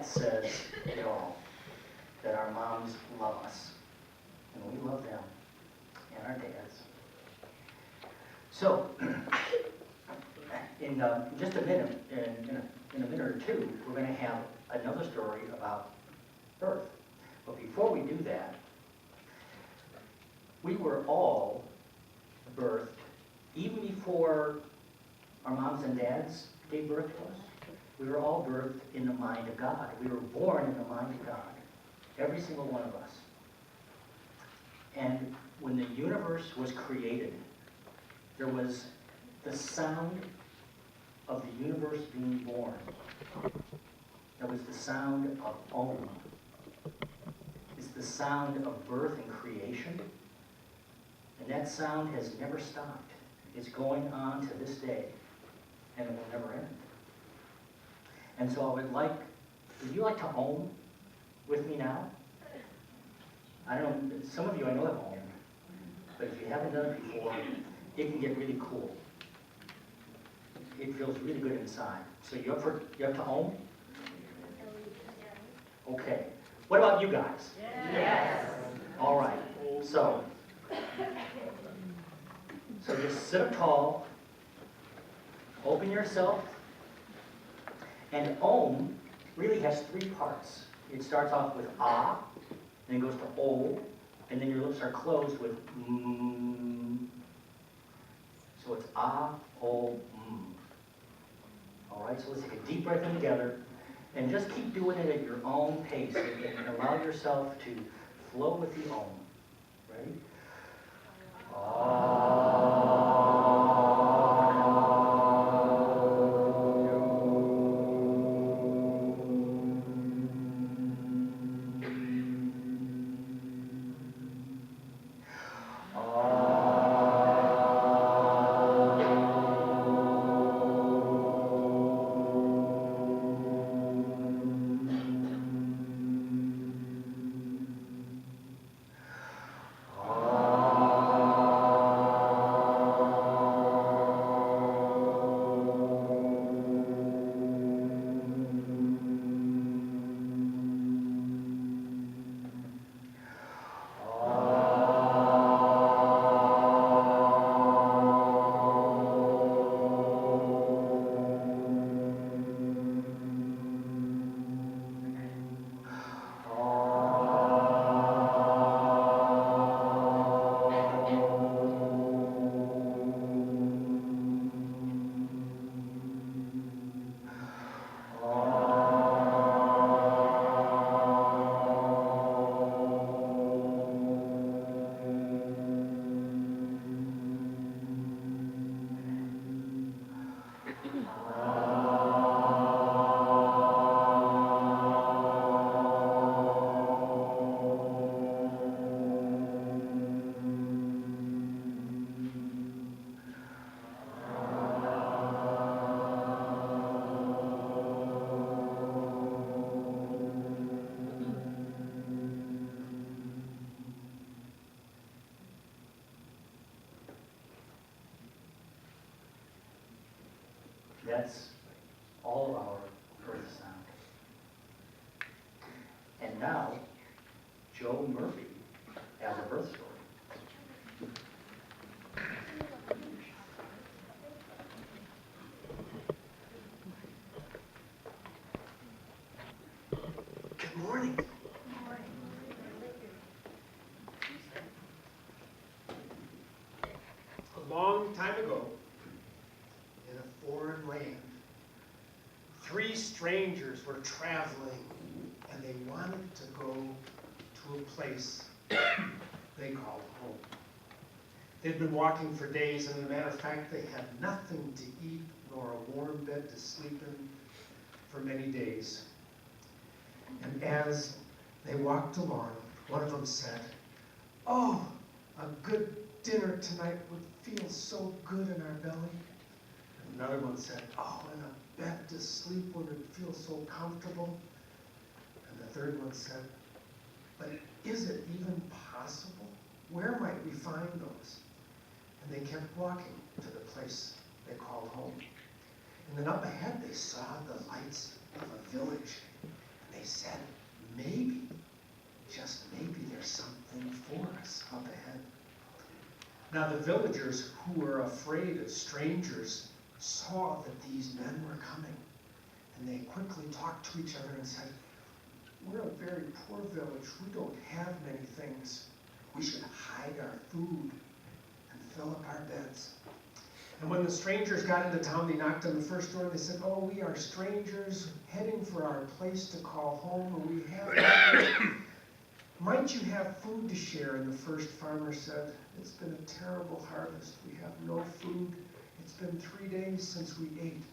says it all, that our moms love us, and we love them, and our dads. So, in just a minute, in a minute or two, we're going to have another story about birth. But before we do that, we were all birthed even before our moms and dads gave birth to us. We were all birthed in the mind of God. We were born in the mind of God, every single one of us. And when the universe was created, there was the sound of the universe being born. There was the sound of Om. It's the sound of birth and creation. And that sound has never stopped. It's going on to this day, and it will never end. And so I would you like to Om with me now? I don't know, some of you I know have Om, but if you haven't done it before, it can get really cool. It feels really good inside. So you up to Om? Okay. What about you guys? Yes. All right. So just sit up tall, open yourself, and Om really has three parts. It starts off with Ah, then it goes to O, and then your lips are closed with Mm. So it's Ah, O, Mm. All right, so let's take a deep breath in together, and just keep doing it at your own pace, and allow yourself to flow with the Om. Ready? That's all of our birth sound. And now, Joe Murphy has a birth story. Good morning. A long time ago, in a foreign land, three strangers were traveling, and they wanted to go to a place they called home. They'd been walking for days, and as a matter of fact, they had nothing to eat nor a warm bed to sleep in for many days. And as they walked along, one of them said, "Oh, a good dinner tonight would feel so good in our belly." And another one said, "Oh, and a bed to sleep would feel so comfortable." And the third one said, "But is it even possible? Where might we find those?" And they kept walking to the place they called home. And then up ahead they saw the lights of a village. They Now the villagers who were afraid of strangers saw that these men were coming, and they quickly talked to each other and said, "We're a very poor village. We don't have many things. We should hide our food and fill up our beds." And when the strangers got into town, they knocked on the first door and they said, "Oh, we are strangers heading for our place to call home, and we have nothing. Might you have food to share?" And the first farmer said, "It's been a terrible harvest. We have no food. It's been 3 days since we ate."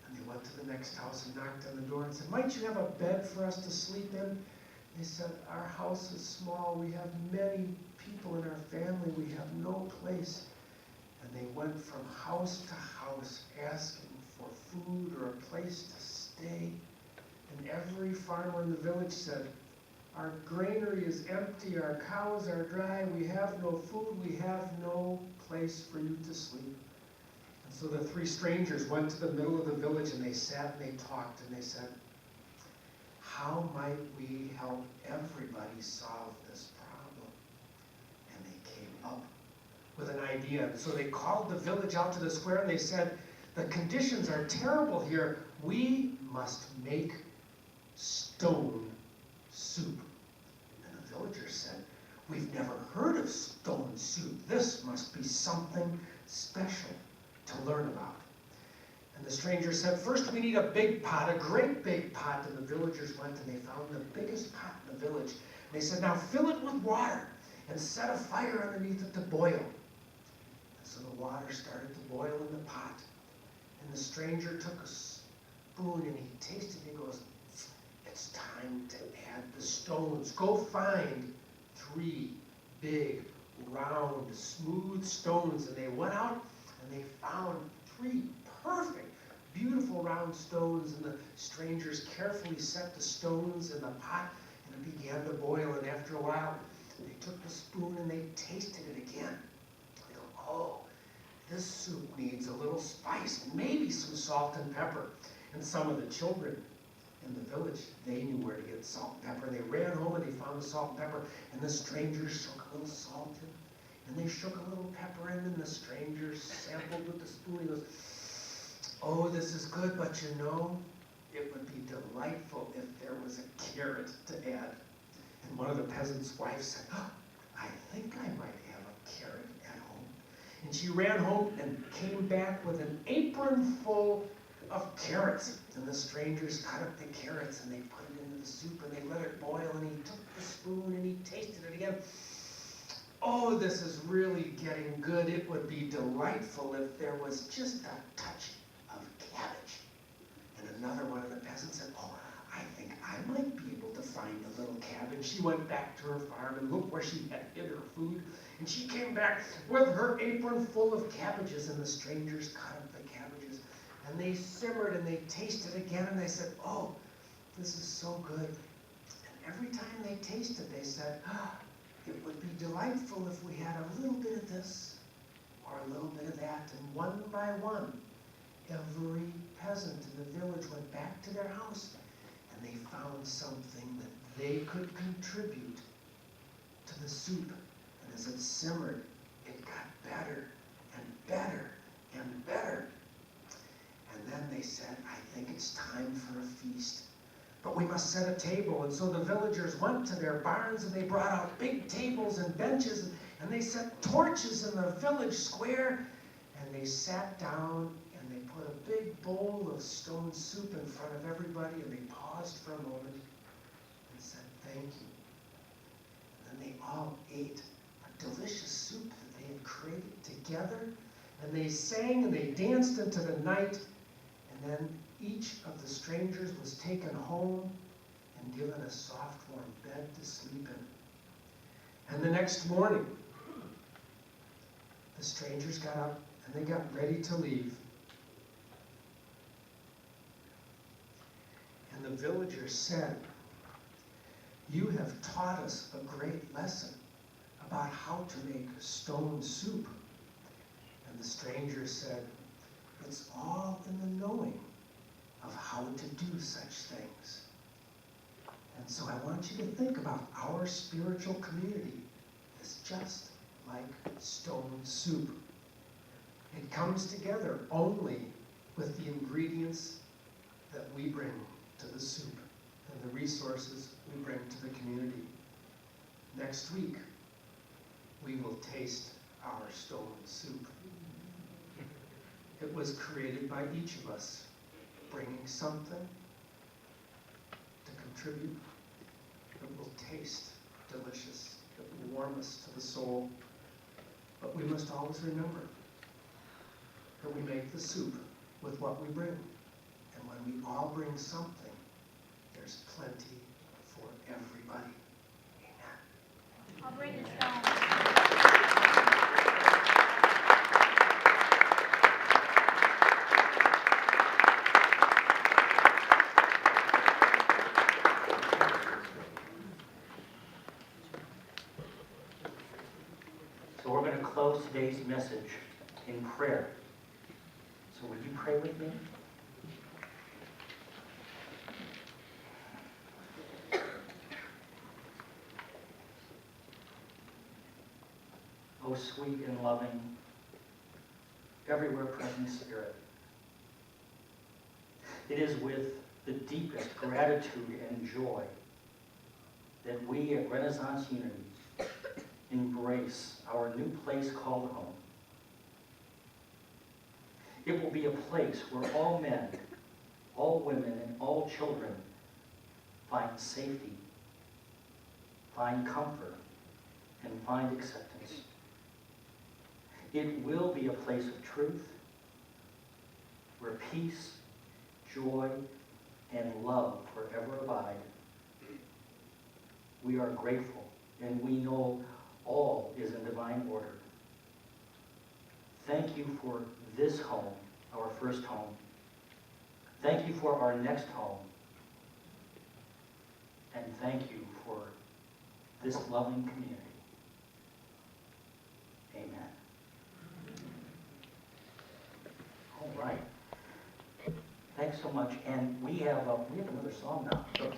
And they went to the next house and knocked on the door and said, "Might you have a bed for us to sleep in?" They said, "Our house is small. We have many people in our family. We have no place." And they went from house to house asking for food or a place to stay. And every farmer in the village said, "Our granary is empty, our cows are dry, we have no food, we have no place for you to sleep." And so the three strangers went to the middle of the village and they sat and they talked and they said, "How might we help everybody solve this problem?" And they came up with an idea. And so they called the village out to the square and they said, "The conditions are terrible here. We must make stone soup." And the villagers said, "We've never heard of stone soup. This must be something special to learn about." And the stranger said, "First we need a big pot, a great big pot." And the villagers went and they found the biggest pot in the village. And they said, "Now fill it with water and set a fire underneath it to boil." And so the water started to boil in the pot. And the stranger took a spoon and he tasted it and he goes, "It's time to add the stones. Go find 3 big, round, smooth stones." And they went out and they found 3 perfect, beautiful round stones. And the strangers carefully set the stones in the pot and it began to boil. And after a while, they took the spoon and they tasted it again. They go, "Oh, this soup needs a little spice, maybe some salt and pepper." And some of the children in the village, they knew where to get salt and pepper. They ran home and they found the salt and pepper, and the strangers shook a little salt in, and they shook a little pepper in, and the strangers sampled with the spoon. He goes, "Oh, this is good, but you know, it would be delightful if there was a carrot to add." And one of the peasants' wives said, "Oh, I think I might have a carrot at home." And she ran home and came back with an apron full of carrots. And the strangers cut up the carrots and they put it into the soup and they let it boil, and he took the spoon and he tasted it again. "Oh, this is really getting good. It would be delightful if there was just a touch of cabbage." And another one of the peasants said, "Oh, I think I might be able to find a little cabbage." She went back to her farm and looked where she had hid her food. And she came back with her apron full of cabbages, and the strangers cut up the cabbages. And they simmered and they tasted again and they said, "Oh, this is so good." And every time they tasted, they said, "Ah, it would be delightful if we had a little bit of this or a little bit of that." And one by one, every peasant in the village went back to their house and they found something that they could contribute to the soup. And as it simmered, it got better and better and better. And then they said, "I think it's time for a feast. But we must set a table." And so the villagers went to their barns and they brought out big tables and benches and they set torches in the village square. And they sat down and they put a big bowl of stone soup in front of everybody and they paused for a moment and said, "Thank you." And then they all ate a delicious soup that they had created together. And they sang and they danced into the night. And then each of the strangers was taken home and given a soft, warm bed to sleep in. And the next morning, the strangers got up and they got ready to leave. And the villagers said, "You have taught us a great lesson about how to make stone soup." And the strangers said, "It's all in the knowing of how to do such things." And so I want you to think about our spiritual community as just like stone soup. It comes together only with the ingredients that we bring to the soup and the resources we bring to the community. Next week, we will taste our stone soup. It was created by each of us, bringing something to contribute that will taste delicious, that will warm us to the soul. But we must always remember that we make the soup with what we bring. And when we all bring something, there's plenty for everybody. Amen. I'll bring the stone. So we're going to close today's message in prayer. So would you pray with me? Oh, sweet and loving, everywhere present Spirit, it is with the deepest gratitude and joy that we at Renaissance Unity embrace our new place called home. It will be a place where all men, all women, and all children find safety, find comfort, and find acceptance. It will be a place of truth where peace, joy, and love forever abide. We are grateful, and we know all is in divine order. Thank you for this home, our first home. Thank you for our next home. And thank you for this loving community. Amen. All right. Thanks so much. And we have another song now. So